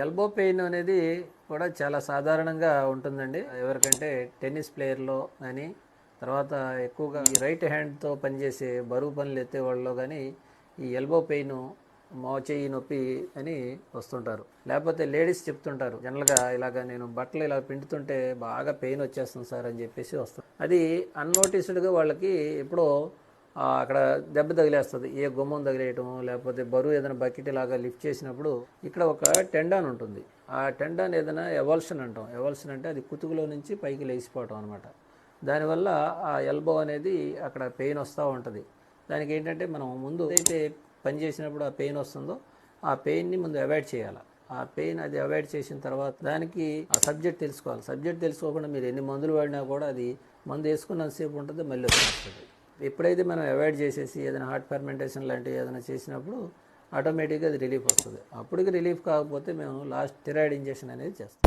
Elbow pain అనేది కూడా చాలా సాధారణంగా ఉంటుందండి. ఎవరికంటే టెన్నిస్ ప్లేయర్‌లో గానీ, తర్వాత ఎక్కువగా ఈ రైట్ హ్యాండ్‌తో పనిచేసే బరువు పనులు ఎత్తే వాళ్ళలో గానీ, ఈ ఎల్బో పెయిను, మోచేయి నొప్పి అని వస్తుంటారు. లేకపోతే లేడీస్ చెప్తుంటారు. జనరల్‌గా ఇలాగ నేను బట్టలు ఇలా పిండుతుంటే బాగా పెయిన్ వచ్చేస్తుంది సార్ అని చెప్పేసి వస్తుంది. అది అన్నోటిస్డ్‌గా వాళ్ళకి ఎప్పుడో అక్కడ దెబ్బ తగిలేస్తుంది. ఏ గుమ్మం తగిలేయటమో, లేకపోతే బరువు ఏదైనా బకెట్ ఇలాగా లిఫ్ట్ చేసినప్పుడు ఇక్కడ ఒక టెండాన్ ఉంటుంది. ఆ టెండాన్ ఏదైనా ఎవల్షన్ అంటాం. ఎవల్షన్ అంటే అది కుతుకులో నుంచి పైకి లేచిపోవటం అనమాట. దానివల్ల ఆ ఎల్బో అనేది అక్కడ పెయిన్ వస్తూ ఉంటుంది. దానికి ఏంటంటే మనం ముందు ఏదైతే పని చేసినప్పుడు ఆ పెయిన్ వస్తుందో ఆ పెయిన్ని ముందు అవాయిడ్ చేయాలి. ఆ పెయిన్ అది అవాయిడ్ చేసిన తర్వాత దానికి ఆ సబ్జెక్ట్ తెలుసుకోవాలి. సబ్జెక్ట్ తెలుసుకోకుండా మీరు ఎన్ని మందులు వాడినా కూడా అది మందు వేసుకున్నంతసేపు ఉంటుంది, మళ్ళీ వస్తుంది. ఎప్పుడైతే మనం అవాయిడ్ చేసేసి ఏదైనా హార్ట్ ఫర్మెంటేషన్ లాంటివి ఏదైనా చేసినప్పుడు ఆటోమేటిక్గా అది రిలీఫ్ వస్తుంది. అప్పటికి రిలీఫ్ కాకపోతే మేము లాస్ట్ స్టెరాయిడ్ ఇంజెక్షన్ అనేది చేస్తాం.